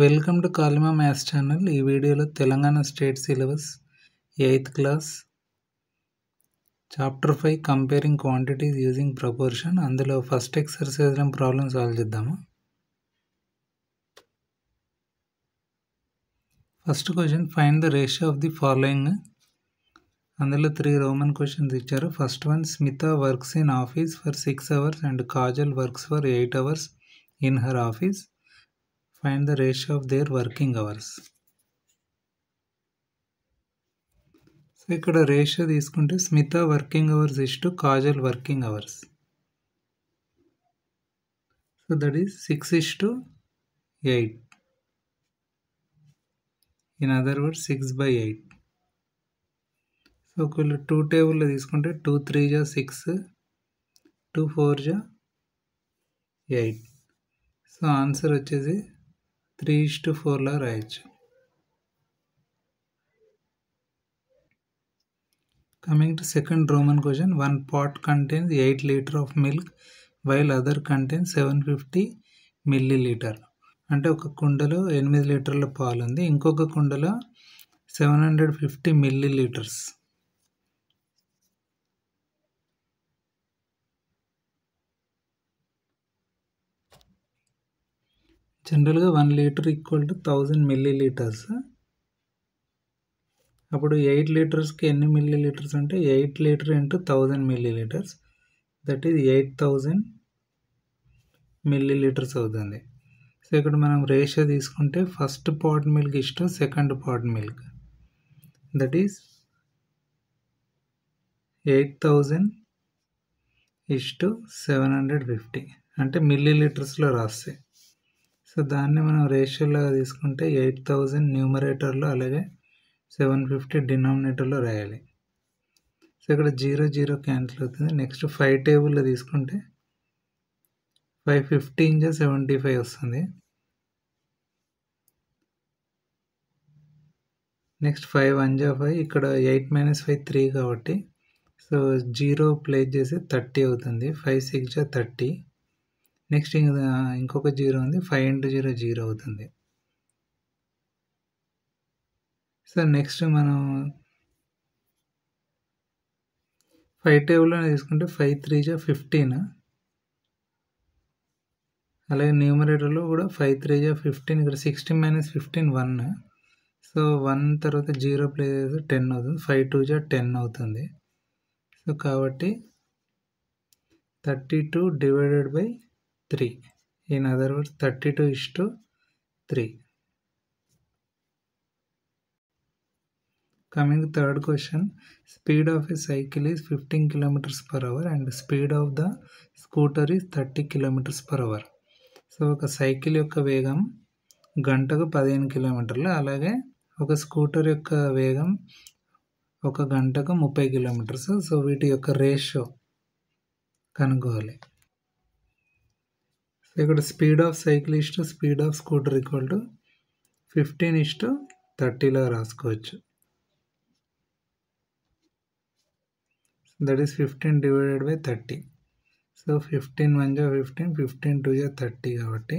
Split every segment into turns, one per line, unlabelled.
Welcome to Kalima maths channel. ఈ వీడియోలో Telangana state syllabus 8th class chapter 5 comparing quantities using proportion. అందులో first ఎక్సర్సైజ్లో problem solve చేద్దాము. First question, find the ratio of the following. అందులో 3 roman questions ఇచ్చారు. First one, Smita works in office for 6 hours and Kajal works for 8 hours in her office. Find the ratio of their working hours. So ఇక్కడ ratio తీసుకుంటే Smita working hours is to Kajal working hours. So that is 6:8. In other words 6/8. So ఒకవేళ 2 టేబుల్లో తీసుకుంటే 2 3 జా 6, 2 4 జా 8. So answer వచ్చేసి 3:4 లా రాయొచ్చు. Coming to second Roman question, one pot contains 8 liters of milk while other contains 750 milliliter. అంటే ఒక కుండలో 8 లీటర్ల పాలు ఉంది, ఇంకొక కుండలో 750 milliliters. జనరల్గా 1 లీటర్ ఈక్వల్ టు 1000 milliliters. అప్పుడు 8 లీటర్స్కి ఎన్ని మిల్లీలీటర్స్ అంటే 8 litre into 1000 milliliters, that is 8000 milliliters అవుతుంది. సో ఇక్కడ మనం రేషియో తీసుకుంటే first pot milk is to second pot milk, that is 8000 is to 750 అంటే మిల్లీలీటర్స్లో రాస్తాయి. సో దాన్ని మనం రేషియోలాగా తీసుకుంటే 8000 న్యూమరేటర్లో అలాగే 750 డినామినేటర్లో రాయాలి. సో ఇక్కడ 0 0 క్యాన్సిల్ అవుతుంది. నెక్స్ట్ 5 టేబుల్లో తీసుకుంటే 5 75 వస్తుంది. నెక్స్ట్ 5 1 జా 5, ఇక్కడ 8 - 5 3 కాబట్టి సో 0 ప్లేస్ చేసి 30 అవుతుంది. 5 6 జా 30. నెక్స్ట్ ఇంకొక 0 ఉంది, 5 × 0 0 అవుతుంది. సో నెక్స్ట్ మనం 5 టేబుల్లో తీసుకుంటే 5 3 జా 15, అలాగే న్యూమరేటర్లో కూడా 5 3 జా 15, ఇక్కడ 16 - 15 1. సో 1 తర్వాత 0 ప్లేస్ చేస్తే 10 అవుతుంది. 5 2 జా 10 అవుతుంది. సో కాబట్టి 32 divided by 3. In other words 32:3. Coming to third question, speed of a cycle is 15 km/h and speed of the scooter is 30 km/h. So ఒక సైకిల్ యొక్క వేగం గంటకు 15 కిలోమీటర్లు, అలాగే ఒక స్కూటర్ యొక్క వేగం ఒక గంటకు 30 కిలోమీటర్స్. సో వీటి యొక్క రేషియో కనుక్కోవాలి. సో ఇక్కడ speed of cycle is to speed of scooter equal to 15:30లా రాసుకోవచ్చు. That is 15 divided by 30. So 15 1 జా 15, 15 2 జా 30 కాబట్టి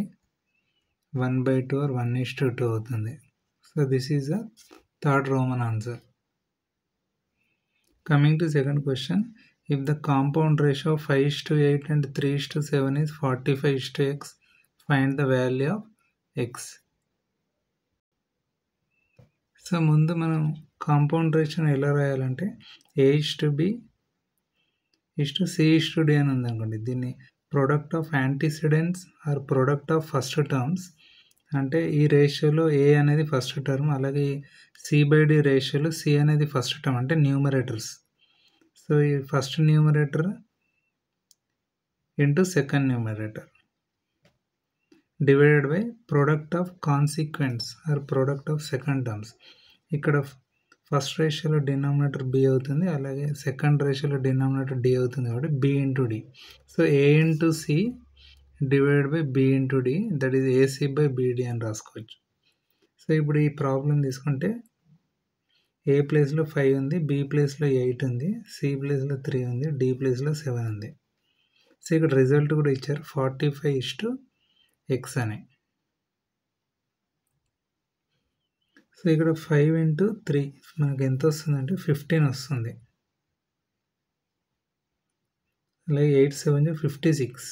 1/2 or 1:2 అవుతుంది. So this is the third Roman answer. Coming to second question, if the compound ratio of 5:8 and 3:7 is 45:x, find the value of x. So ముందు మనం compound రేషియోని ఎలా రాయాలంటే A:(B):C:(D) అని ఉందనుకోండి. దీన్ని product of antecedents or product of first terms అంటే ఈ రేషియోలో A అనేది ఫస్ట్ టర్మ్, అలాగే C/D రేషియోలో C అనేది ఫస్ట్ టర్మ్ అంటే న్యూమరేటర్స్. సో ఈ first numerator into second numerator divided by product of consequence or product of second terms. ఇక్కడ ఫస్ట్ రేషియోలో డినామినేటర్ B అవుతుంది, అలాగే సెకండ్ రేషియోలో డినామినేటర్ D అవుతుంది కాబట్టి B × D. So A × C divided by B × D, that is AC/BD అని రాసుకోవచ్చు. So ఇప్పుడు ఈ ప్రాబ్లం తీసుకుంటే A ప్లేస్లో 5 ఉంది, B ప్లేస్లో 8 ఉంది, C ప్లేస్లో 3 ఉంది, D ప్లేస్లో 7 ఉంది. సో ఇక్కడ రిజల్ట్ కూడా ఇచ్చారు 45:x అని. సో ఇక్కడ 5 into 3 మనకు ఎంత వస్తుందంటే 15 వస్తుంది. అలాగే 8 7 56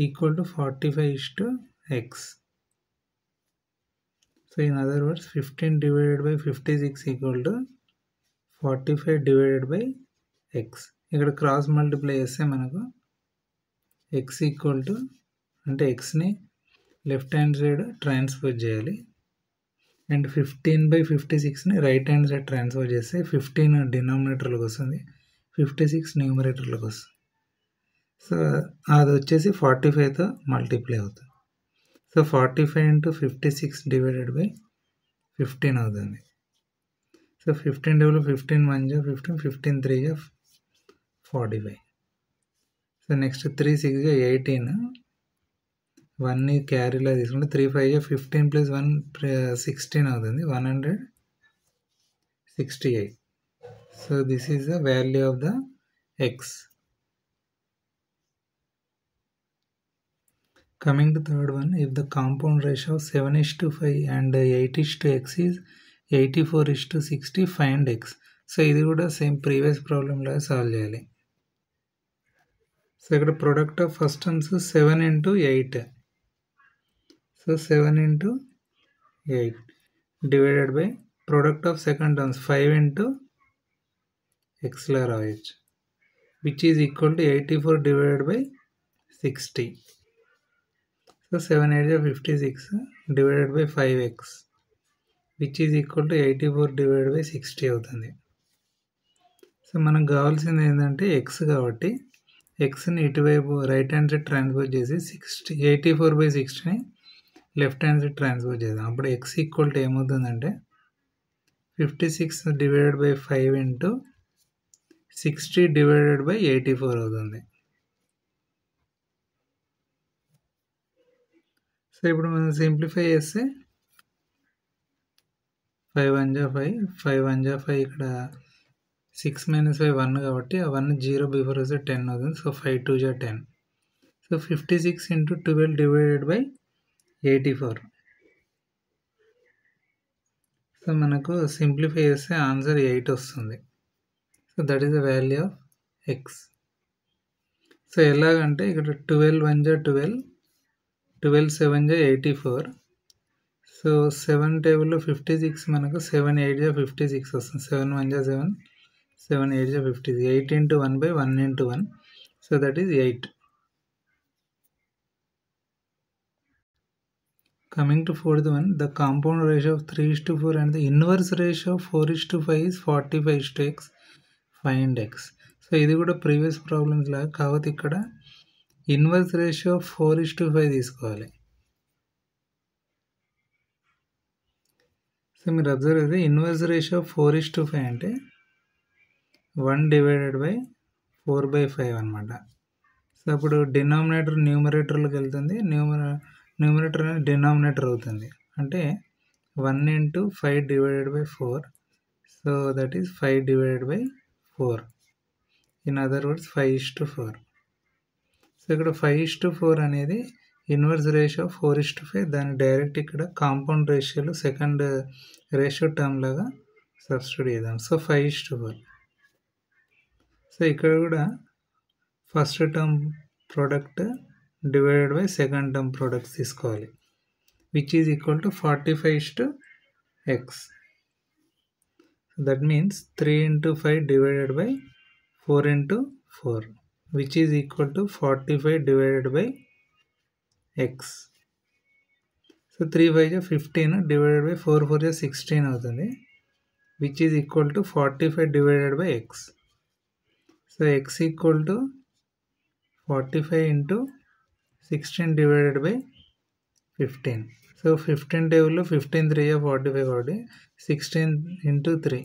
equal to 45:x. So in other words 15 divided by 56 equal to 45 divided by x. ఇక్కడ క్రాస్ మల్టిప్లై చేస్తే మనకు x ఈక్వల్ టు అంటే xని లెఫ్ట్ హ్యాండ్ సైడ్ ట్రాన్స్ఫర్ చేయాలి అండ్ 15/56ని రైట్ హ్యాండ్ సైడ్ ట్రాన్స్ఫర్ చేస్తే 15 డినామినేటర్లోకి వస్తుంది, 56 న్యూమరేటర్లోకి వస్తుంది. సో అది వచ్చేసి 45తో మల్టిప్లై అవుతుంది. సో 45 into 56 divided by 15 అవుతుంది. So 15 double 15 1 15 15 3 45. సో నెక్స్ట్ 3 6 18 1ని క్యారీలా తీసుకుంటే 3 5 15 + 1 16 అవుతుంది, 168. So this is the value of the X. Coming to third one, if the compound ratio of 7:5 and 8:x is 84:60, find x. So ఇది కూడా same previous problem లాగా solve చేయాలి. So ఇక్కడ product of first terms 7 into 8. So 7 into 8 divided by product of second terms 5 into x లా రాయొచ్చు, which is equal to 84 divided by 60. So 7 8 56 divided by 5x, which is equal to 84 divided by 60 అవుతుంది. So మనకు కావాల్సింది ఏంటంటే X కాబట్టి ఎక్స్ని ఇటువైపు right hand side transfer చేసి 84/60ని left hand side transfer చేద్దాం. అప్పుడు ఎక్స్ ఈక్వల్ టు ఏమవుతుందంటే 56 divided by 5 into 60 divided by 84 అవుతుంది. సో ఇప్పుడు మనం సింప్లిఫై చేస్తే 5 1 5 5 1 5 ఇక్కడ 6 - 5 1 కాబట్టి ఆ 1 0 బిఫోర్ వస్తే 10 అవుతుంది. So 5 2 10. So 56 into 12 divided by 84. So మనకు సింప్లిఫై చేస్తే ఆన్సర్ 8 వస్తుంది. So that is the value of X. So ఎలాగంటే ఇక్కడ 12 1 12 12 7 84. సో 7 టేబుల్లో 56 మనకు 7 8 56 వస్తుంది. 7 1 7 7 8 56. 8 into 1 by 1 into 1. So that is 8. Coming to fourth one, the compound ratio of 3:4 and the inverse ratio of 4:5 is 45:x. Find x. So ఇది కూడా previous problems లాగా కాకపోతే ఇక్కడ ఇన్వర్స్ రేషియో 4:5 తీసుకోవాలి. సో మీరు అబ్జర్వ్ అయితే ఇన్వర్స్ రేషియో 4:5 అంటే 1 divided by 4/5 అనమాట. సో అప్పుడు డినామినేటర్ న్యూమరేటర్లోకి వెళ్తుంది, న్యూమరేటర్ అనేది డినామినేటర్ అవుతుంది. అంటే 1 into 5 divided by 4. So that is 5 divided by 4. In other words 5:4. So ఇక్కడ 5:4 అనేది ఇన్వర్స్ రేషియో 4:5. దాన్ని డైరెక్ట్ ఇక్కడ కాంపౌండ్ రేషియోలో సెకండ్ రేషియో టర్మ్ లాగా సబ్స్టిట్యూట్ చేద్దాం. సో 5:4. సో ఇక్కడ కూడా first term product divided by second term products తీసుకోవాలి, which is equal to 45:x. That means 3 into 5 divided by 4 into 4, which is equal to 45 divided by x. So 3 5 15 divided by 4 4 16 అవుతుంది, which is equal to 45 divided by x. So x equal to 45 into 16 divided by 15. So 15 table 15 3 45 కాబట్టి 16 into 3,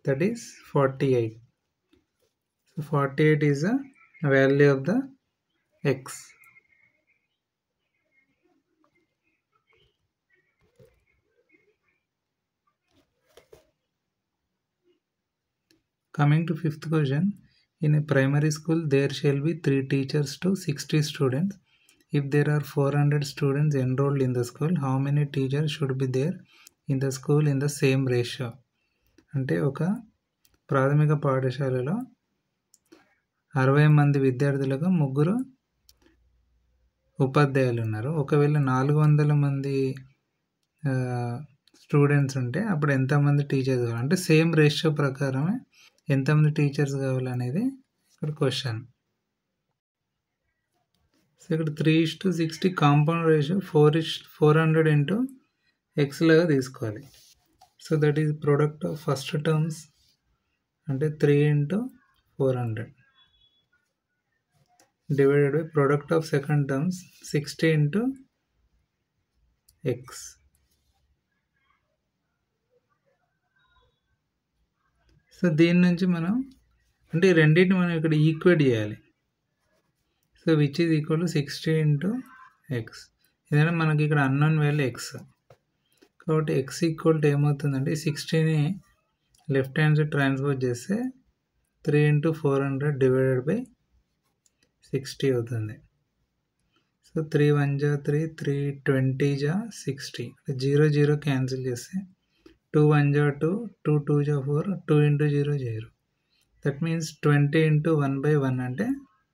that is 48. So 48 is the value of the x. Coming to fifth question, in a primary school there shall be 3 teachers to 60 students. If there are 400 students enrolled in the school, how many teachers should be there in the school in the same ratio? అంటే ఒక ప్రాథమిక పాఠశాలలో 60 మంది విద్యార్థులకు 3 ఉపాధ్యాయులు ఉన్నారు. ఒకవేళ 400 మంది స్టూడెంట్స్ ఉంటే అప్పుడు ఎంతమంది టీచర్స్ కావాలి, అంటే సేమ్ రేషియో ప్రకారమే ఎంతమంది టీచర్స్ కావాలనేది ఇక్కడ క్వశ్చన్. సో ఇక్కడ 3:60 కాంపౌండ్ రేషియో 400 ఇంటూ ఎక్స్ లాగా తీసుకోవాలి. So that is product of first terms అంటే 3 into 400 divided by product of second terms 60 into X. So దీని నుంచి మనం అంటే ఈ రెండింటిని మనం ఇక్కడ ఈక్వేట్ చేయాలి. So which is equal to 60 into X. ఎందుకంటే మనకి ఇక్కడ అన్నోన్ వాల్యూ ఎక్స్ కాబట్టి ఎక్స్ ఈక్వల్ టు ఏమవుతుందంటే 60ని లెఫ్ట్ హ్యాండ్ సైడ్ ట్రాన్స్ఫర్ చేస్తే 3 ఇంటూ 400 డివైడెడ్ బై 60 అవుతుంది. సో 3 1 జా 3, 3 20 జా 60, 0 0 క్యాన్సిల్ చేస్తే 2 1 జా 2, 2 2 జా 4, 2 ఇంటూ 0 0. దట్ మీన్స్ 20 ఇంటూ 1/1 అంటే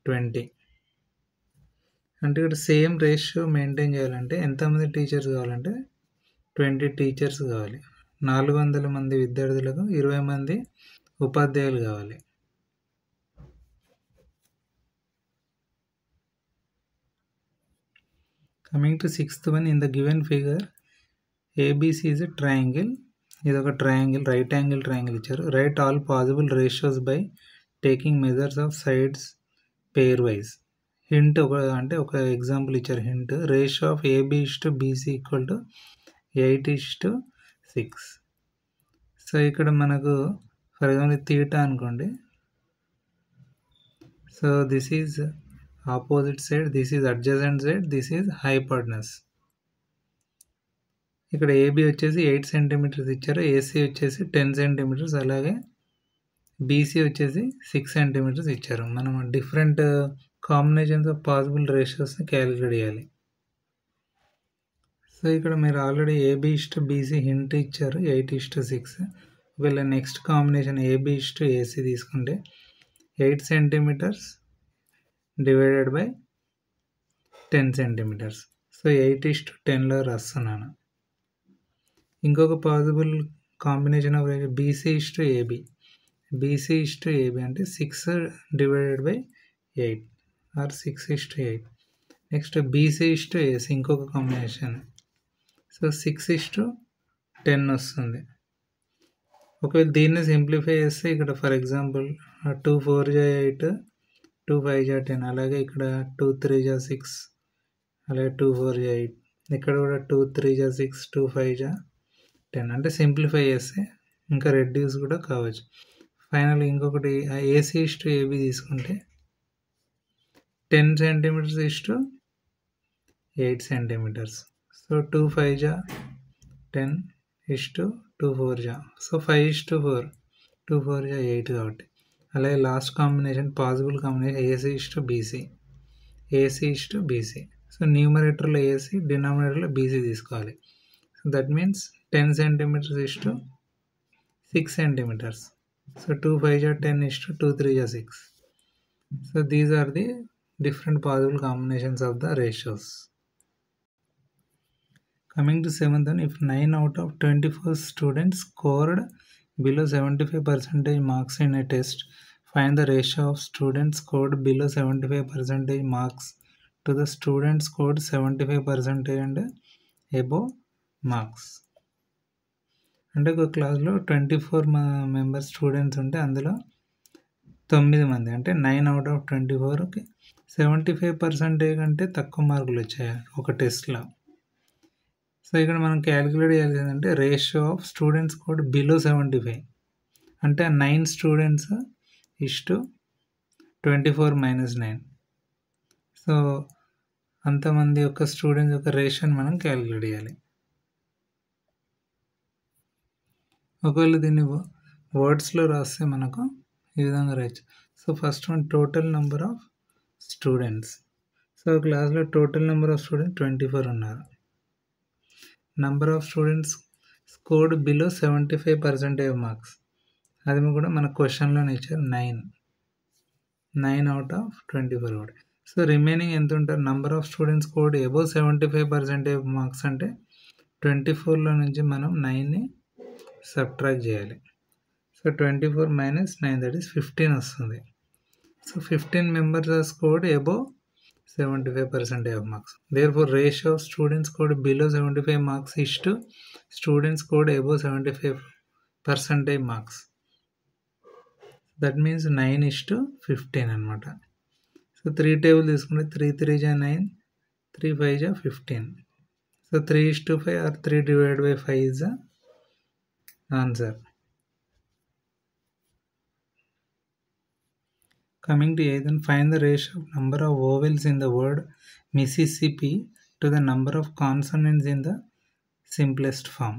20. అంటే ఇక్కడ సేమ్ రేషియో మెయింటైన్ చేయాలంటే ఎంతమంది టీచర్స్ కావాలంటే 20 టీచర్స్ కావాలి. 400 మంది విద్యార్థులకు 20 మంది ఉపాధ్యాయులు కావాలి. Coming to sixth one, in the given figure, ABC is a triangle. ఇది ఒక ట్రయాంగిల్, రైట్ యాంగిల్ ట్రయాంగిల్ ఇచ్చారు. Write all possible ratios by taking measures of sides pairwise. Hint ఒక ఎగ్జాంపుల్ ఇచ్చారు. Hint ratio of AB to BC equal to 8:6. So ఇక్కడ మనకు for example theta అనుకోండి. So this is opposite side, this is adjacent side, this is hypotenuse. ఇక్కడ AB వచ్చేసి 8 centimetres ఇచ్చారు, AC వచ్చేసి 10 centimetres, అలాగే BC వచ్చేసి 6 సెంటీమీటర్స్ ఇచ్చారు. మనం డిఫరెంట్ కాంబినేషన్స్ ఆఫ్ పాసిబుల్ రేషియోస్ని క్యాలిక్యులేట్ చేయాలి. సో ఇక్కడ మీరు already AB to BC hint ఇచ్చారు 8:6. ఒకవేళ next combination AB to AC తీసుకుంటే 8 centimetres divided by 10 centimetres. So 8:10లో రాస్తున్నాను. ఇంకొక possible combination of BC to AB. BC to AB అంటే 6 divided by 8 or 6:8. Next BC to AC ఇంకొక combination. So 6:10 వస్తుంది. ఒకవేళ దీన్ని సింప్లిఫై చేస్తే ఇక్కడ ఫర్ ఎగ్జాంపుల్ 2 4 జా 8, 2 5 జా 10, అలాగే ఇక్కడ 2 3 జా 6, అలాగే 2 4 జా 8, ఇక్కడ కూడా 2 3 జా 6, 2 5 జా 10. అంటే సింప్లిఫై చేస్తే ఇంకా రెడ్యూస్ కూడా కావచ్చు. ఫైనల్ ఇంకొకటి AC to AB తీసుకుంటే 10 సెంటీమీటర్స్ to 8 సెంటీమీటర్స్. సో 2 5 జా 10 to 2 4 జా, సో 5:4, 2 4 జా 8 కాబట్టి. అలాగే last combination possible combination AC to BC, AC to BC. So న్యూమరేటర్లో AC, డినామినేటర్లో BC తీసుకోవాలి. So that means 10 centimetres to 6 centimetres. So 2 5 జా 10 to 2 3 జా 6. సో these are the different possible combinations of the ratios. Coming to seventh one, if 9 out of 24 students scored below 75% marks in a test, find the ratio of students scored below 75% marks to the students scored 75% and above marks. అంటే ఒక క్లాస్లో 24 members students ఉంటే అందులో 9 మంది అంటే 9 out of 24కి 75% కంటే తక్కువ మార్కులు వచ్చాయి ఒక టెస్ట్లో. సో ఇక్కడ మనం క్యాలిక్యులేట్ చేయాల్సిందంటే ratio of students scored below 75 అంటే 9 స్టూడెంట్స్ ఇష్టు 24 - 9. సో అంతమంది యొక్క స్టూడెంట్స్ యొక్క రేషియోని మనం క్యాలిక్యులేట్ చేయాలి. ఒకవేళ దీన్ని వర్డ్స్లో రాస్తే మనకు ఈ విధంగా రాయచ్చు. So first one total number of students. So so క్లాస్లో టోటల్ నెంబర్ ఆఫ్ స్టూడెంట్స్ 24 ఉన్నారు. Number of students scored below 75% marks, అది కూడా మన క్వశ్చన్లోనే ఇచ్చారు 9 అవుట్ ఆఫ్ 24 కూడా. సో రిమైనింగ్ ఎంత ఉంటారు? Number of students scored above 75% marks అంటే 24లో నుంచి మనం 9ని సబ్ట్రాక్ట్ చేయాలి. సో 24 minus 9, that is 15 వస్తుంది. So 15 members are scored above 75% of marks. Therefore, ratio of students scored below 75 marks is to students scored above 75% marks. That means 9:15 అనమాట. So 3 table తీసుకుంటే 3 3 జా 9, 3 5 జా 15. So 3:5 or 3 divided by 5 is the answer. Coming to 8, then find the ratio of number of vowels in the word Mississippi to the number of consonants in the simplest form.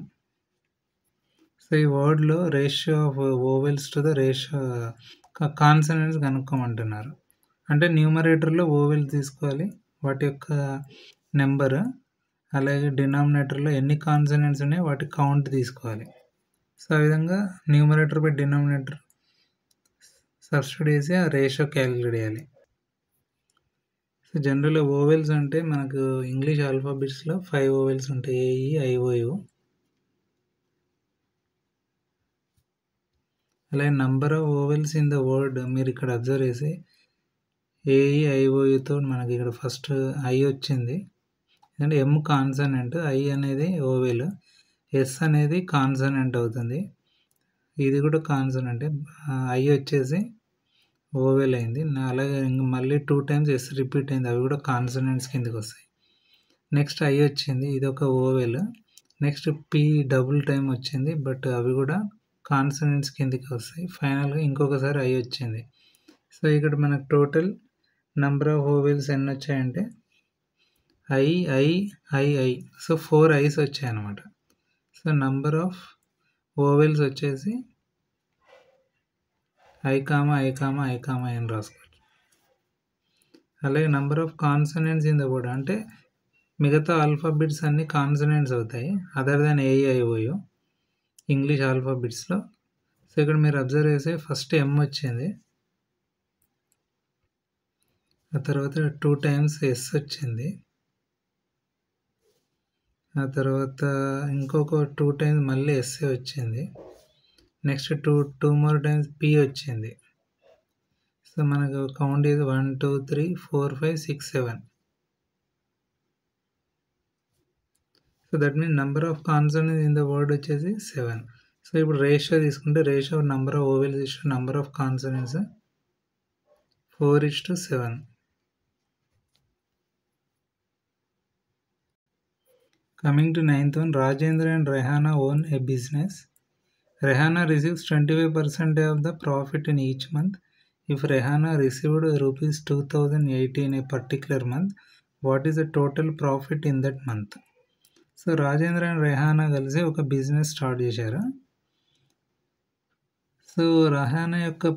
So ఈ వర్డ్లో ratio of vowels to the ratio consonants కనుక్కోమంటున్నారు. అంటే న్యూమరేటర్లో vowels తీసుకోవాలి, వాటి యొక్క number, అలాగే డినామినేటర్లో ఎన్ని కాన్సనెంట్స్ ఉన్నాయో వాటి కౌంట్ తీసుకోవాలి. సో ఆ విధంగా న్యూమరేటర్ బై డినామినేటర్ సబ్స్టిట్యూట్ చేసి ఆ రేషియో క్యాలిక్యులేట్ చేయాలి. సో జనరల్గా ఓవెల్స్ అంటే మనకు ఇంగ్లీష్ ఆల్ఫాబెట్స్లో 5 ఓవెల్స్ ఉంటాయి, AEIOU. అలాగే number of vowels in the word మీరు ఇక్కడ అబ్జర్వ్ చేసి AEIOUతో మనకి ఇక్కడ ఫస్ట్ ఐ వచ్చింది, ఎందుకంటే M కాన్సనెంట్, I అనేది ఓవెల్, S అనేది కాన్సనెంట్ అవుతుంది, ఇది కూడా కాన్సనెంట్, I వచ్చేసి ఓవెల్ అయింది. అలాగే మళ్ళీ 2 times S రిపీట్ అయింది, అవి కూడా కాన్సనెంట్స్ కిందకి వస్తాయి. నెక్స్ట్ I వచ్చింది, ఇది ఒక vowel. Next P double time వచ్చింది, బట్ అవి కూడా కాన్సనెంట్స్ కిందకి వస్తాయి. ఫైనల్గా ఇంకొకసారి I వచ్చింది. సో ఇక్కడ మనకు టోటల్ నెంబర్ ఆఫ్ ఓవెల్స్ ఎన్ని వచ్చాయంటే I. సో 4 I's వచ్చాయి అన్నమాట. సో నంబర్ ఆఫ్ ఓవెల్స్ వచ్చేసి I, అని రాసుకోవచ్చు. అలాగే number of consonants in the word అంటే మిగతా ఆల్ఫాబెట్స్ అన్ని కాన్సనెంట్స్ అవుతాయి అదర్ దాన్ AEIOU ఇంగ్లీష్ ఆల్ఫాబెట్స్లో. సో ఇక్కడ మీరు అబ్జర్వ్ చేస్తే ఫస్ట్ M వచ్చింది, ఆ తర్వాత 2 times S వచ్చింది, ఆ తర్వాత ఇంకొక 2 times మళ్ళీ S వచ్చింది, నెక్స్ట్ 2 more times P వచ్చింది. సో మనకు కౌంట్ ఇది 1 2 3 4 5 6 7. So that means number of consonants in the word వచ్చేసి 7. సో ఇప్పుడు రేషియో తీసుకుంటే ratio of number of vowels is to number of consonants 4:7. Coming to 9th one, Rajendra and Rehana own a business. Rehana receives 25% of the profit in each month. If Rehana received rupees 2080 in a particular month, what is the total profit in that month? So Rajendra and Rehana కలిసి ఒక business start చేశారు. So Rehana యొక్క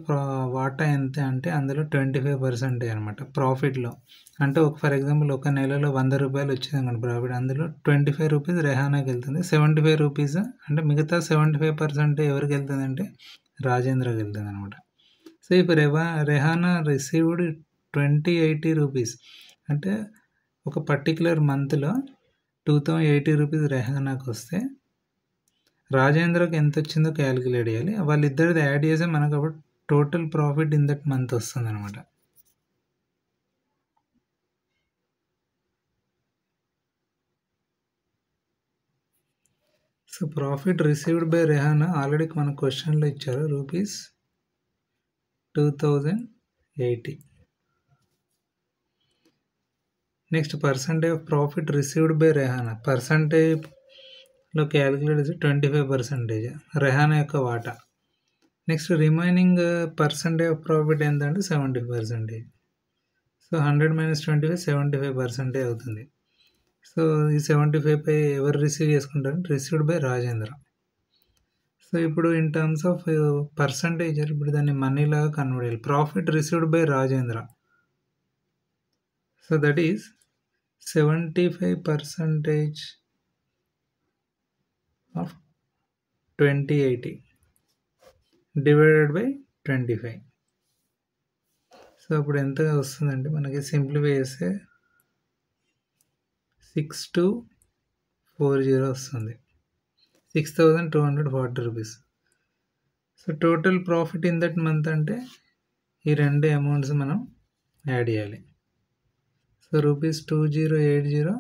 వాటా ఎంత అంటే అందులో 25% అనమాట ప్రాఫిట్లో. అంటే ఫర్ ఎగ్జాంపుల్ ఒక నెలలో 100 రూపాయలు వచ్చింది అనుకోండి ప్రాఫిట్, అందులో 25 రూపీస్ రెహానాకి వెళ్తుంది, 75 రూపీస్ అంటే మిగతా 75% ఎవరికి వెళ్తుంది అంటే రాజేంద్రకి వెళ్తుంది అనమాట. సో ఇప్పుడు రెహానా రిసీవ్డ్ 2080 రూపీస్ అంటే ఒక పర్టికులర్ మంత్లో 2080 రూపీస్ రెహానాకి వస్తే రాజేంద్రకి ఎంత వచ్చిందో క్యాలిక్యులేట్ చేయాలి. వాళ్ళిద్దరిది యాడ్ చేస్తే మనకు అప్పుడు total profit in that month వస్తుంది అనమాట. So profit received by Rehana already మన క్వశ్చన్లో ఇచ్చారు, rupees 2080. Next percentage of profit received by Rehana, పర్సంటేజ్లో క్యాలిక్యులేట్ చేసి 25% రెహానా యొక్క వాటా. Next remaining percentage of profit ఎంత అంటే 70%. సో 100 - 25 75% అవుతుంది. సో ఈ 75 ఎవరు రిసీవ్ చేసుకుంటారు? Received by Rajendra. సో ఇప్పుడు ఇన్ టర్మ్స్ ఆఫ్ పర్సంటేజ్ ఇప్పుడు దాన్ని మనీలాగా కన్వర్ట్ చేయాలి. Profit received by Rajendra, So that is 75% of 2080 divided by 25. So అప్పుడు ఎంతగా వస్తుందంటే మనకి సింప్లిఫై చేస్తే 6240 వస్తుంది, 6240 rupees. So total profit in that month అంటే ఈ రెండు అమౌంట్స్ మనం యాడ్ చేయాలి. సో రూపీస్ 2080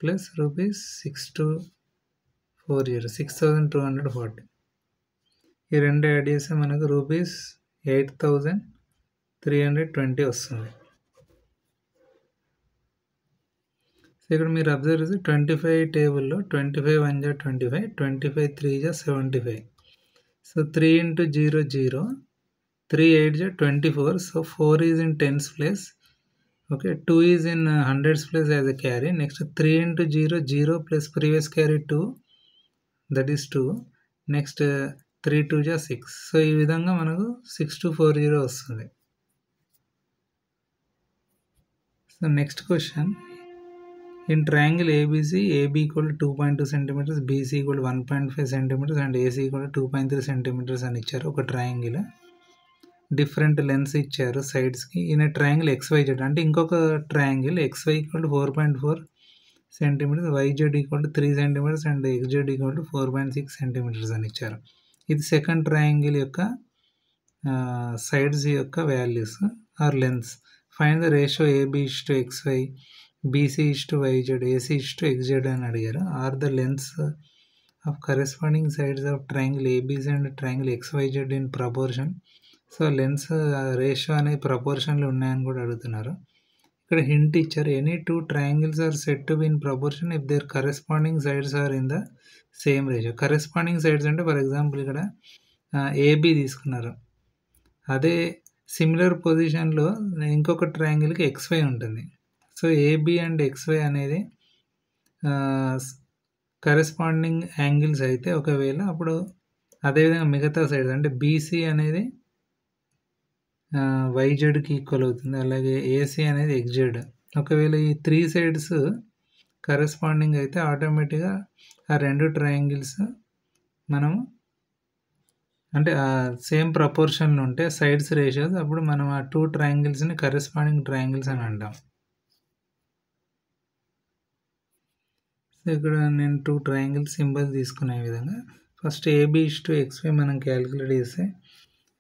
ప్లస్ రూపీస్ 6240, 6240 ఈ రెండు యాడ్ చేస్తే మనకు రూపీస్ 8320 వస్తుంది. సో ఇక్కడ మీరు అబ్జర్వ్ చేస్తే 25 టేబుల్లో 25 1 జా 25, 25 3 జా 75. సో 3 into 0 0, 3 8 జా 24. So 4 is in tens place. Okay, 2 is in hundreds place as a carry. Next 3 into 0 0 plus previous carry 2, that is 2. Next 3 2 జా 6. సో ఈ విధంగా మనకు 6240 వస్తుంది. So next question, in triangle ABC, AB equal to 2.2 cm, BC equal to 1.5 cm and AC equal to 2.3 cm అని ఇచ్చారు. ఒక triangle different lens ఇచ్చారు సైడ్స్కి. ఈయన ట్రయాంగిల్ XYZ అంటే ఇంకొక triangle XY equal to 4.4 cm, YZ equal to 3 cm and XZ equal to 4.6 cm అని ఇచ్చారు. ఇది సెకండ్ ట్రయాంగిల్ యొక్క సైడ్స్ యొక్క values or lengths. Find the ratio AB is to XY, BC is to YZ, AC is to XZ అని అడిగారు. Are the lengths of corresponding sides of triangle ABC and triangle XYZ in proportion. So lengths ratio అనేది ప్రపోర్షన్లో ఉన్నాయని కూడా అడుగుతున్నారు. ఇక్కడ hint ఇచ్చారు, any two triangles are set to be in proportion if their corresponding sides are in the same ratio. Corresponding sides అంటే for example ఇక్కడ AB తీసుకున్నారు, అదే సిమిలర్ పొజిషన్లో ఇంకొక ట్రయాంగిల్కి XY ఉంటుంది. సో AB అండ్ XY అనేది కరెస్పాండింగ్ యాంగిల్స్ అయితే ఒకవేళ అప్పుడు అదేవిధంగా మిగతా సైడ్ అంటే BC అనేది YZకి ఈక్వల్ అవుతుంది, అలాగే AC అనేది XZ. ఒకవేళ ఈ 3 సైడ్స్ కరెస్పాండింగ్ అయితే ఆటోమేటిక్గా ఆ రెండు ట్రయాంగిల్స్ మనము అంటే సేమ్ ప్రపోర్షన్లో ఉంటే సైడ్స్ రేషియోస్, అప్పుడు మనం ఆ 2 ట్రయాంగిల్స్ని కరెస్పాండింగ్ ట్రయాంగిల్స్ అని అంటాం. సో ఇక్కడ నేను 2 ట్రయాంగిల్స్ సింబల్ తీసుకునే విధంగా first AB is to XY మనం క్యాలిక్యులేట్ చేస్తే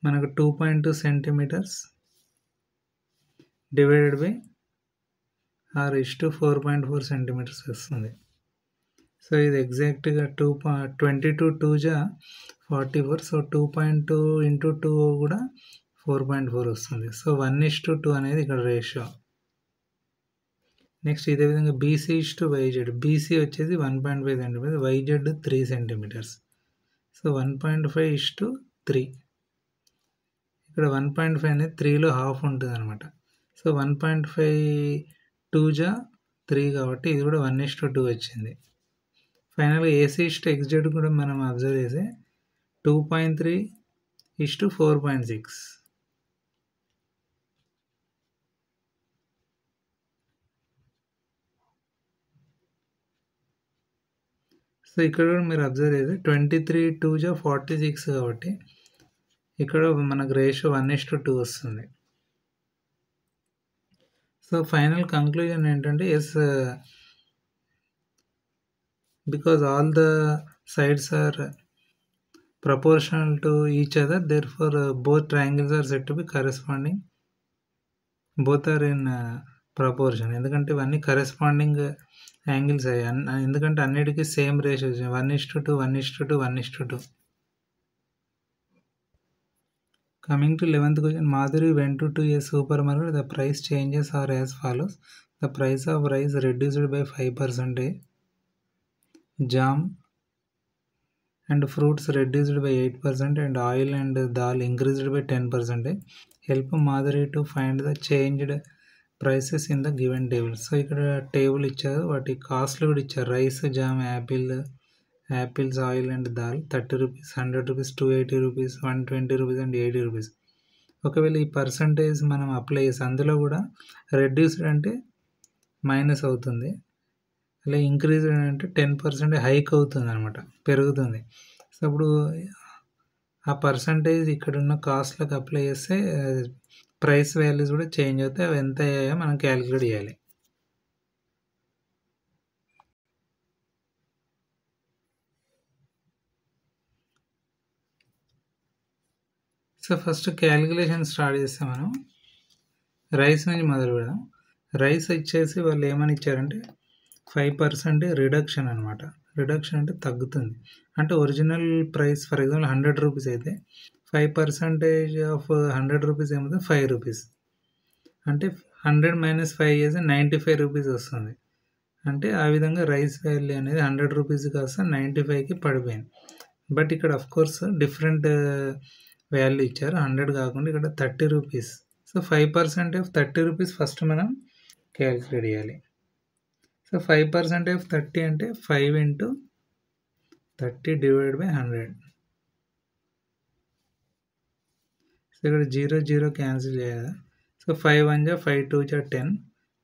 మనకు 2.2 centimetres divided by R is to 4.4 centimetres వస్తుంది. సో ఇది ఎగ్జాక్ట్గా 22 2 జా 44. సో 2.2 into 2 కూడా 4.4 వస్తుంది. సో 1:2 అనేది ఇక్కడ రేషియో. నెక్స్ట్ ఇదే విధంగా BC is to YZ, BC వచ్చేసి 1.5 centimetres, YZ 3 centimetres. So 1.5 is to 3. ఇక్కడ 1.5 అనేది 3లో హాఫ్ ఉంటుంది అనమాట. సో 1.5 2 జా 3 కాబట్టి ఇది కూడా 1:2 వచ్చింది. ఫైనల్గా AC is to XZ కూడా మనం అబ్జర్వ్ చేస్తే 2.3 is to 4.6. సో ఇక్కడ కూడా మీరు అబ్జర్వ్ చేస్తే 23 2 జా 46 కాబట్టి ఇక్కడ మనకు రేషియో 1:2 వస్తుంది. సో ఫైనల్ కంక్లూజన్ ఏంటంటే yes, because all the sides are proportional to each other, therefore both triangles are said to be corresponding, both are in proportion. ఎందుకంటే ఇవన్నీ కరెస్పాండింగ్ యాంగిల్స్ అయ్యాయి, ఎందుకంటే అన్నిటికీ same ratios 1:2 1:2 1:2. Coming to 11th question, Madhuri went to a supermarket. The price changes are as follows. The price of rice reduced by 5%, jam and fruits reduced by 8%, and oil and dal increased by 10%. Help Madhuri to find the changed prices in the given table. So ఇక్కడ table ఇచ్చారు, వాటి కాస్ట్లు కూడా ఇచ్చారు. Rice, jam, apples, oil and dal 30 rupees, 100 rupees, 280 rupees, 120 rupees and 80 rupees. ఒకవేళ ఈ percentage మనం apply చేసి అందులో కూడా రెడ్యూస్డ్ అంటే మైనస్ అవుతుంది, అలా ఇంక్రీజ్ అంటే 10% హైక్ అవుతుంది అనమాట, పెరుగుతుంది. సో అప్పుడు ఆ పర్సంటేజ్ ఇక్కడున్న కాస్ట్లకు అప్లై చేస్తే ప్రైస్ వాల్యూస్ కూడా చేంజ్ అవుతాయి. అవి ఎంత అయ్యాయో మనం క్యాలిక్యులేట్ చేయాలి. సో ఫస్ట్ క్యాలిక్యులేషన్ స్టార్ట్ చేస్తే మనం రైస్ నుంచి మొదలు పెడదాం. రైస్ వచ్చేసి వాళ్ళు ఏమని ఇచ్చారంటే 5% రిడక్షన్ అనమాట. రిడక్షన్ అంటే తగ్గుతుంది. అంటే original price for example 100 rupees అయితే 5% ఆఫ్ 100 రూపీస్ ఏమవుతుంది, 5 రూపీస్. అంటే 100 - 5 చేస్తే 95 రూపీస్ వస్తుంది. అంటే ఆ విధంగా రైస్ వాల్యూ అనేది 100 రూపీస్ కాస్త 95కి పడిపోయింది. బట్ ఇక్కడ అఫ్ కోర్స్ డిఫరెంట్ వాల్యూ ఇచ్చారు, 100 కాకుండా ఇక్కడ 30 rupees. So 5% of 30 rupees first మనం క్యాలిక్యులేట్ చేయాలి. సో 5% ఆఫ్ 30 అంటే 5 × 30 / 100. సో ఇక్కడ 0 0 క్యాన్సిల్ చేయాలి. సో 5 1 = 5 2 = 10.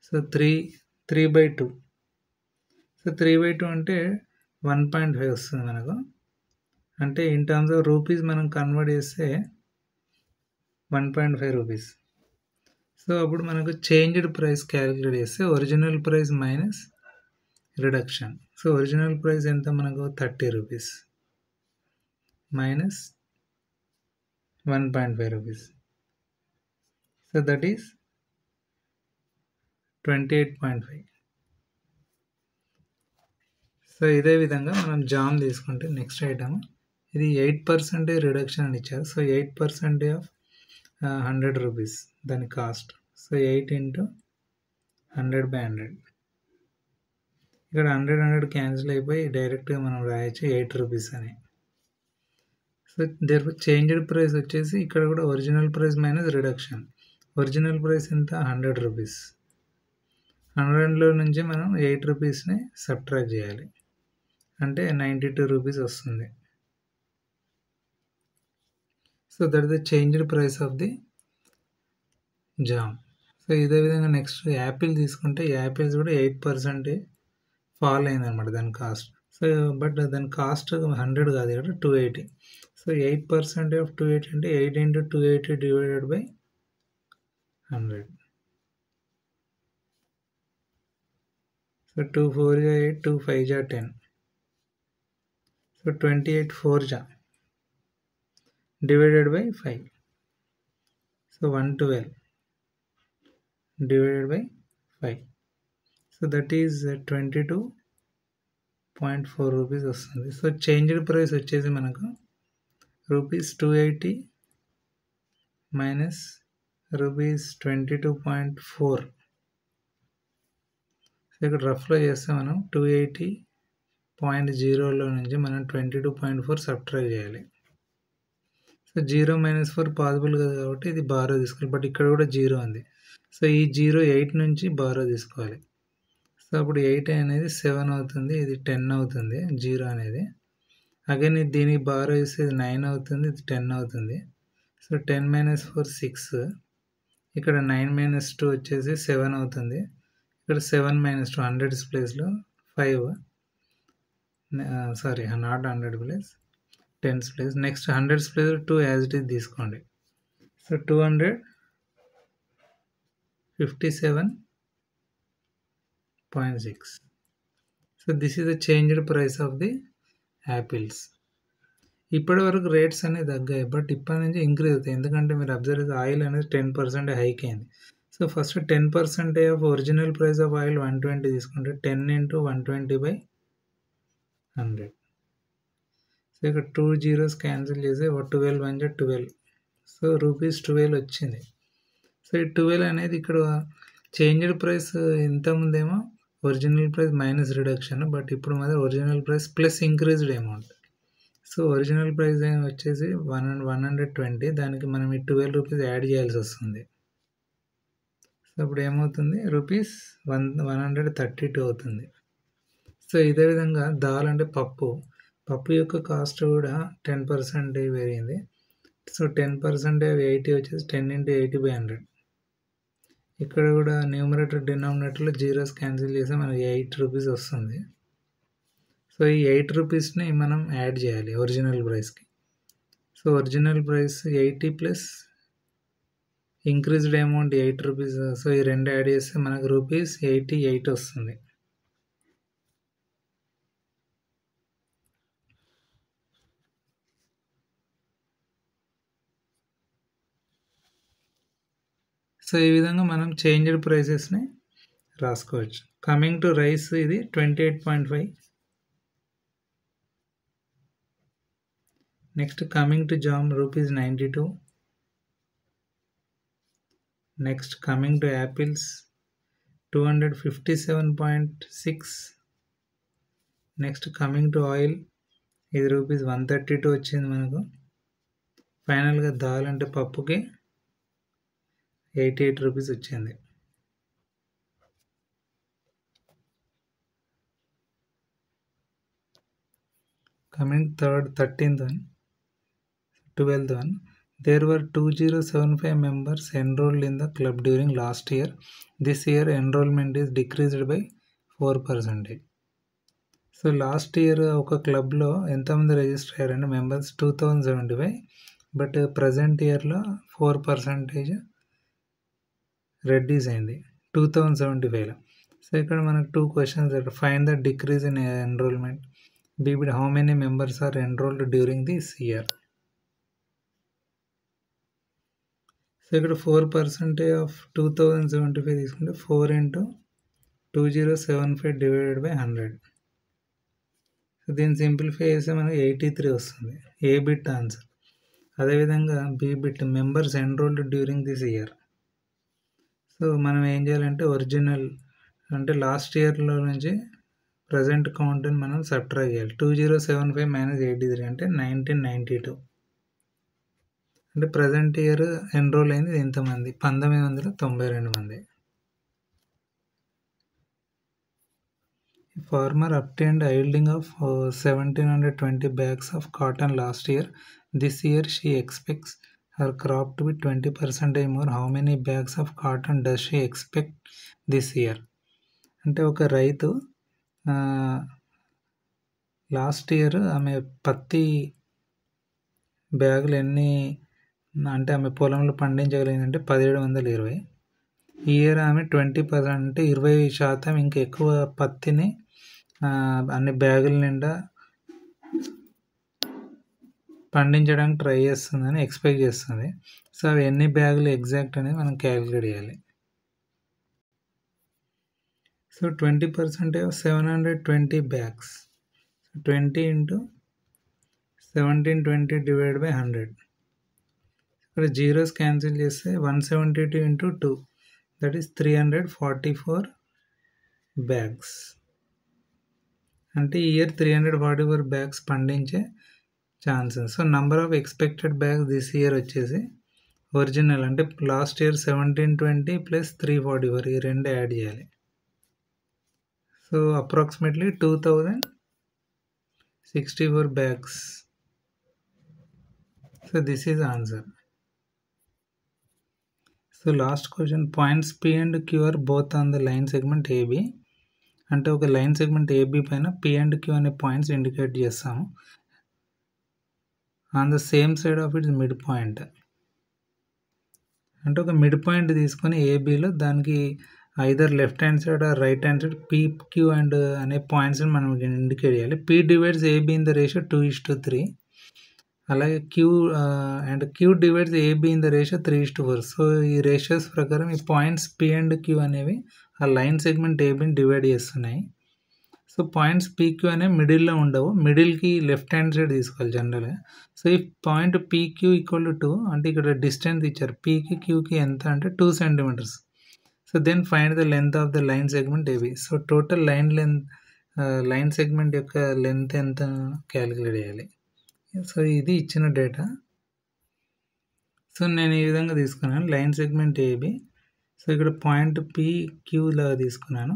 సో 3/2. సో 3/2 అంటే 1.5 వస్తుంది మనకు. అంటే ఇన్ టర్మ్స్ ఆఫ్ రూపీస్ మనం కన్వర్ట్ చేస్తే 1.5 రూపీస్. సో అప్పుడు మనకు చేంజ్డ్ ప్రైస్ క్యాలిక్యులేట్ చేస్తే original price minus reduction. So original price ఎంత మనకు 30 rupees minus 1.5 rupees. So that is 28.5. So ఇదే విధంగా మనం జామ్ తీసుకుంటే నెక్స్ట్ ఐటమ్ ఇది 8% రిడక్షన్ అని ఇచ్చారు. సో 8% ఆఫ్ 100 రూపీస్ దాని కాస్ట్. సో 8 × 100/100. ఇక్కడ 100 క్యాన్సిల్ అయిపోయి డైరెక్ట్గా మనం రాయొచ్చు 8 రూపీస్ అని. సో దేర్ చేంజ్డ్ ప్రైస్ వచ్చేసి ఇక్కడ కూడా original price minus reduction. Original price ఎంత 100 రూపీస్. 100లో నుంచి మనం 8 రూపీస్ని సబ్ట్రాక్ట్ చేయాలి, అంటే 92 రూపీస్ వస్తుంది. So that is the changed price of the jam. So ఇదే విధంగా నెక్స్ట్ యాపిల్ తీసుకుంటే యాపిల్స్ కూడా 8% ఫాల్ అయింది అనమాట దాని కాస్ట్. సో బట్ దాని కాస్ట్ 100 కాదు, ఇక్కడ 280. సో 8% ఆఫ్ 280 అంటే 8 × 280 / 100. So 2 4 = 8, 2 5 = 10. So 28 4 divided by 5. So 112 divided by 5. So that is 22.4 rupees వస్తుంది. సో చేంజ్డ్ ప్రైస్ వచ్చేసి మనకు ₹280 minus ₹22.4. సో ఇక్కడ రఫ్లో చేస్తే మనం 280.0లో నుంచి మనం 22.4 సబ్ట్రాక్ట్ చేయాలి. సో 0 - 4 పాసిబుల్ కదా కాబట్టి ఇది బారో తీసుకోవాలి, బట్ ఇక్కడ కూడా 0 ఉంది. సో ఈ 0 8 నుంచి బారో తీసుకోవాలి. సో అప్పుడు 8 అనేది 7 అవుతుంది, ఇది 10 అవుతుంది 0 అనేది. అగైన్ దీనికి బారో ఇస్తే ఇది 9 అవుతుంది, ఇది 10 అవుతుంది. సో 10 - 4 6. ఇక్కడ 9 - 2 వచ్చేసి 7 అవుతుంది. ఇక్కడ 7 - 2 100 ప్లేస్లో 5, sorry not 100 place 10 place. Next 100 place 2 as it is తీసుకోండి. So 257.6. So this is the changed price of the apples. ఇప్పటి వరకు రేట్స్ అనేవి తగ్గాయి, బట్ ఇప్పటి నుంచి ఇంక్రీజ్ అవుతాయి. ఎందుకంటే మీరు అబ్జర్వ్ చేస్తే ఆయిల్ అనేది 10% హైక్ అయింది. So first 10% of original price of oil 120 తీసుకుంటే 10 × 120/100. సో ఇక్కడ 2 zeros క్యాన్సిల్ చేసి 12 1 = 12. సో ₹12 వచ్చింది. సో ఈ 12 అనేది ఇక్కడ చేంజ్డ్ ప్రైస్ ఇంతకుముందేమో original price minus reduction, but ఇప్పుడు మాత్రం original price plus increased amount. So original price వచ్చేసి 120, దానికి మనం ఈ 12 రూపీస్ యాడ్ చేయాల్సి వస్తుంది. సో అప్పుడు ఏమవుతుంది ₹132 అవుతుంది. సో ఇదే విధంగా దాల్ అంటే పప్పు యొక్క కాస్ట్ కూడా 10% పెరిగింది. సో 10% 80 వచ్చేసి 10 into 80/100. ఇక్కడ కూడా న్యూమరేటర్ డినామినేటర్లో జీరోస్ క్యాన్సిల్ చేస్తే మనకి 8 రూపీస్ వస్తుంది. సో ఈ 8 రూపీస్ని మనం యాడ్ చేయాలి ఒరిజినల్ ప్రైస్కి. So original price 80 plus increased amount 8 rupees. So ఈ రెండు యాడ్ చేస్తే మనకు రూపీస్ 88 వస్తుంది. సో ఈ విధంగా మనం చేంజ్డ్ ప్రైసెస్ని రాసుకోవచ్చు. కమింగ్ టు రైస్ ఇది 28.5. Next coming to jam rupees 92. Next coming to apples 257.6. Next coming to oil ఇది రూపీస్ 132 వచ్చింది మనకు. ఫైనల్గా దాల్ అంటే పప్పుకి 88 రూపీస్ వచ్చింది. Coming 13th one, 12th one, there were 2075 members enrolled in the club during last year. This year enrollment is decreased by 4%. So last year ఒక క్లబ్లో ఎంతమంది రిజిస్టర్ అయ్యారంటే మెంబర్స్ 2075, బట్ ప్రజెంట్ ఇయర్లో 4% రెడ్యూస్ అయింది 2075లో. సో ఇక్కడ మనకు 2 questions, find the decrease in enrolment. BBD, how many members are enrolled during this year? So ఇక్కడ 4% of 2075 తీసుకుంటే 4 into 2075 డివైడెడ్ బై 100. సో దీన్ని సింప్లిఫై చేస్తే మనకి 83 వస్తుంది. A bit answer. అదేవిధంగా B bit members enrolled during this year. So మనం ఏం చేయాలంటే ఒరిజినల్ అంటే లాస్ట్ ఇయర్లో నుంచి ప్రజెంట్ కౌంట్ని మనం సబ్ట్రాక్ట్ చేయాలి. 2075 మైనస్ 83 అంటే 1992. అంటే ప్రజెంట్ ఇయర్ ఎన్రోల్ అయింది ఎంతమంది? 1992 మంది. Farmer obtained yielding of 1720 bags of cotton last year. This year she expects her crop to be 20% more. How many bags of cotton does she expect this year? అంటే ఒక రైతు last year ఆమె పత్తి బ్యాగులు ఎన్ని అంటే ఆమె పొలంలో పండించగలిగిందంటే 1720. ఈ ఇయర్ ఆమె 20% అంటే 20% ఇంకా ఎక్కువ పత్తిని అన్ని బ్యాగుల నిండా పండించడానికి ట్రై చేస్తుందని ఎక్స్పెక్ట్ చేస్తుంది. సో అవి ఎన్ని బ్యాగులు ఎగ్జాక్ట్ అనేది మనం క్యాలిక్యులేట్ చేయాలి. So 20% 720 bags. 20 into 1720 divided by 100. ఇక్కడ జీరోస్ క్యాన్సిల్ చేస్తే 172 into 2, దట్ ఈస్ 344 bags. అంటే ఈ ఇయర్ 344 bags పండించే chances. So number of expected bags this year వచ్చేసి ఒరిజినల్ అంటే లాస్ట్ ఇయర్ 1720 ప్లస్ 344 ఈ రెండు యాడ్ చేయాలి. So approximately 2064 bags. So this is answer. So last question, points P and Q are both on the line segment AB. అంటే ఒక line segment AB పైన P and Q అనే points indicate చేస్తాము on the same side of its mid point. అంటే ఒక mid point తీసుకొని ఏబీలో దానికి either left hand side or right hand side PQ and అనే పాయింట్స్ని మనం ఇండికేట్ చేయాలి. P divides AB in the ratio 2:3. అలాగే Q divides AB in the ratio 3:4. So ఈ రేషియోస్ ప్రకారం ఈ పాయింట్స్ P and Q అనేవి ఆ లైన్ సెగ్మెంట్ ఏబీని డివైడ్ చేస్తున్నాయి. సో పాయింట్స్ PQ అనేవి మిడిల్లో ఉండవు, మిడిల్కి లెఫ్ట్ హ్యాండ్ సైడ్ తీసుకోవాలి జనరల్గా. సో ఈ పాయింట్ PQ ఈక్వల్ టు 2 అంటే ఇక్కడ డిస్టెన్స్ ఇచ్చారు Pకి Qకి ఎంత అంటే 2 centimeters. So then find the length of the line segment AB. So total line segment యొక్క లెంత్ ఎంత క్యాలిక్యులేట్ చేయాలి. సో ఇది ఇచ్చిన డేటా. సో నేను ఈ విధంగా తీసుకున్నాను లైన్ సెగ్మెంట్ AB. సో ఇక్కడ పాయింట్ PQ లాగా తీసుకున్నాను.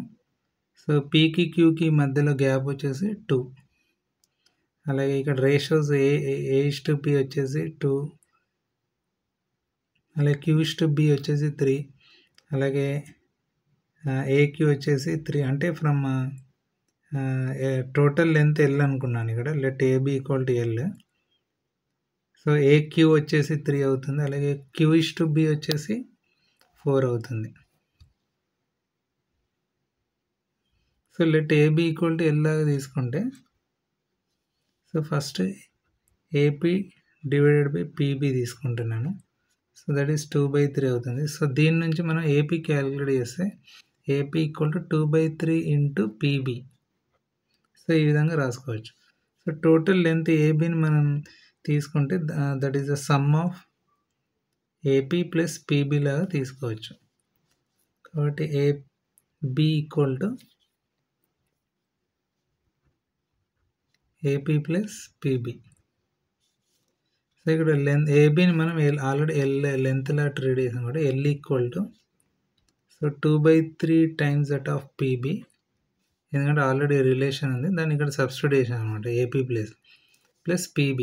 సో Pకి Qకి మధ్యలో గ్యాప్ వచ్చేసి 2. అలాగే ఇక్కడ రేషియోస్ A:P వచ్చేసి 2, అలాగే Q/B వచ్చేసి 3, అలాగే AQ వచ్చేసి 3. అంటే ఫ్రమ్ టోటల్ లెంత్ L అనుకున్నాను ఇక్కడ. Let AB = L. So AQ వచ్చేసి 3 అవుతుంది, అలాగే Q/B వచ్చేసి 4 అవుతుంది. సో లెట్ AB = L లాగా తీసుకుంటే, సో ఫస్ట్ AP / PB తీసుకుంటున్నాను. సో దట్ ఈస్ 2/3 అవుతుంది. సో దీని నుంచి మనం AP క్యాలిక్యులేట్ చేస్తే AP = 2/3 × PB. సో ఈ విధంగా రాసుకోవచ్చు. సో టోటల్ లెంత్ ABని మనం తీసుకుంటే that is the sum of AP + PB లాగా తీసుకోవచ్చు. కాబట్టి AB = AP + PB. సో ఇక్కడ ABని మనం ఆల్రెడీ లెంత్ లా ట్రీట్ చేసాం కాబట్టి L = so 2/3 times that of PB. ఎందుకంటే ఆల్రెడీ రిలేషన్ ఉంది, దాన్ని ఇక్కడ సబ్స్టిట్యూట్ చేసాం అనమాట. AP + PB.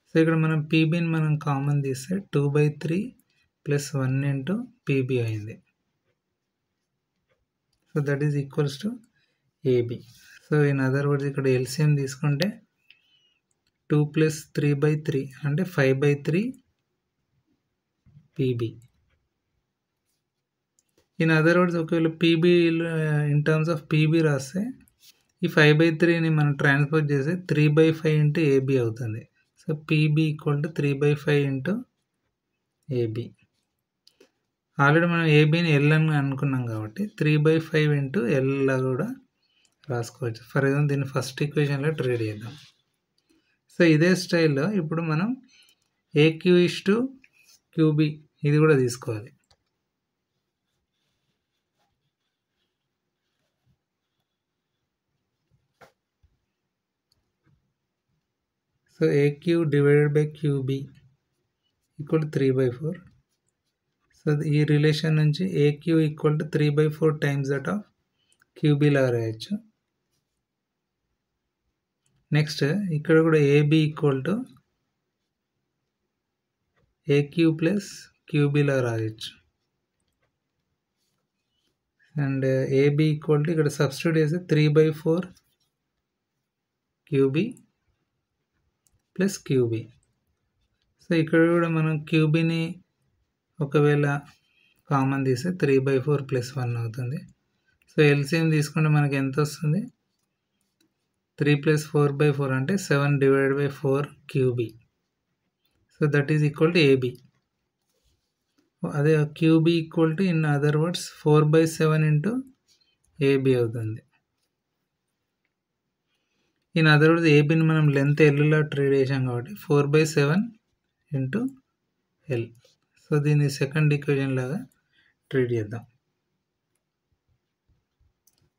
సో ఇక్కడ మనం PBని మనం కామన్ తీస్తే 2/3 + 1 × PB అయింది. So that is equals to AB. So in other words ఇక్కడ LCM తీసుకుంటే 2 + 3/3 అంటే 5/3 PB. ఇన్ అదర్ వర్డ్స్ ఒకవేళ PB in terms of PB రాస్తే ఈ 5/3ని మనం ట్రాన్స్పోజ్ చేస్తే 3/5 × AB అవుతుంది. So PB = 3/5 × AB. ఆల్రెడీ మనం ABని L అని అనుకున్నాం కాబట్టి 3/5 × L లా కూడా రాసుకోవచ్చు. ఫర్ ఎగ్జాంపుల్ దీన్ని ఫస్ట్ ఈక్వేషన్లో ట్రీట్ చేద్దాం. సో ఇదే స్టైల్లో ఇప్పుడు మనం AQ/QB ఇది కూడా తీసుకోవాలి. So AQ / QB = 3/4. సో ఈ రిలేషన్ నుంచి AQ = 3/4 times that of QB లాగా రాయొచ్చు. నెక్స్ట్ ఇక్కడ కూడా AB = AQ + QB లాగా రాయొచ్చు. అండ్ AB = ఇక్కడ సబ్స్టిట్యూట్ చేస్తే 3/4 QB + QB. సో ఇక్కడ కూడా మనం QBని ఒకవేళ కామన్ తీస్తే 3/4 + 1 అవుతుంది. సో LCM తీసుకుంటే మనకి ఎంత వస్తుంది? 3 + 4/4 అంటే 7/4 QB. So that is equal to AB. అదే QB = in other words 4/7 × AB అవుతుంది. ఇన్ అదర్ వర్డ్స్ ABని మనం లెంత్ Lలా ట్రీట్ చేసాం కాబట్టి 4/7 × L. సో దీన్ని సెకండ్ ఈక్వేషన్ లాగా ట్రీట్ చేద్దాం.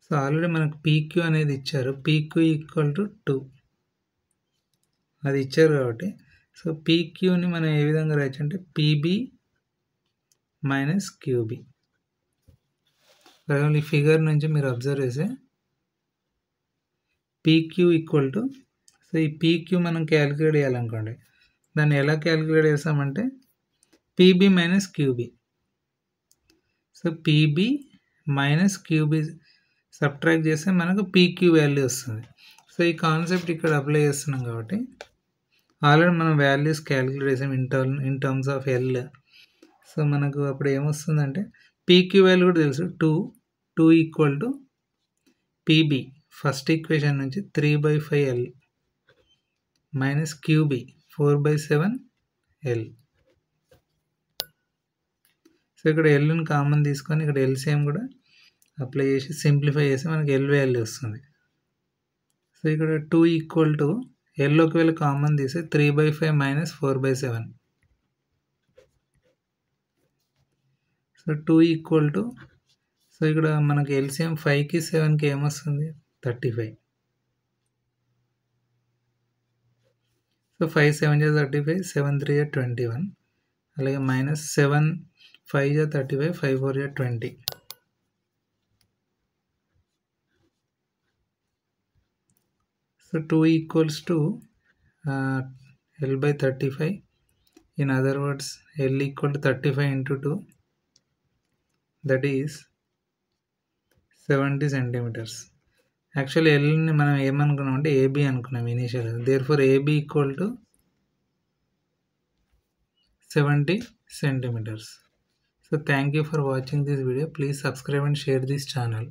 సో ఆల్రెడీ మనకు PQ అనేది ఇచ్చారు. PQ = 2 అది ఇచ్చారు కాబట్టి సో PQని మనం ఏ విధంగా రాయొచ్చు అంటే PB - QB. ఈ ఫిగర్ నుంచి మీరు అబ్జర్వ్ చేస్తే PQ = సో ఈ PQ మనం క్యాలిక్యులేట్ చేయాలనుకోండి, దాన్ని ఎలా క్యాలిక్యులేట్ చేస్తామంటే PB - QB. So PB - QB subtract చేస్తే మనకు PQ వాల్యూ వస్తుంది. సో ఈ కాన్సెప్ట్ ఇక్కడ అప్లై చేస్తున్నాం కాబట్టి ఆల్రెడీ మనం వాల్యూస్ క్యాలిక్యులేట్ చేసాం in terms of L. So మనకు అప్పుడు ఏమొస్తుందంటే PQ వాల్యూ కూడా తెలుసు. 2 = PB ఫస్ట్ ఈక్వేషన్ నుంచి 3/5L - QB 4/7L. సో ఇక్కడ Lని కామన్ తీసుకొని ఇక్కడ LCM కూడా అప్లై చేసి సింప్లిఫై చేసి మనకి L వాల్యూ వస్తుంది. సో ఇక్కడ 2 = L ఒకవేళ కామన్ తీస్తే 3/5 - 4/7. సో 2 సో ఇక్కడ మనకి LCM 5కి 7కి ఏమొస్తుంది? 35. సో 5 × 7 = 35, 7 × 3 = 21. అలాగే -7 5 × 35, 5 × 4 = 20. So 2 = L/35 In other words, L equal to 35 into 2, that is 70 centimeters. Actually ఎల్ని మనం ఏమనుకున్నాం అంటే ఏబీ అనుకున్నాం initial. Therefore AB equal to 70 centimeters. So thank you for watching this video. Please subscribe and share this channel.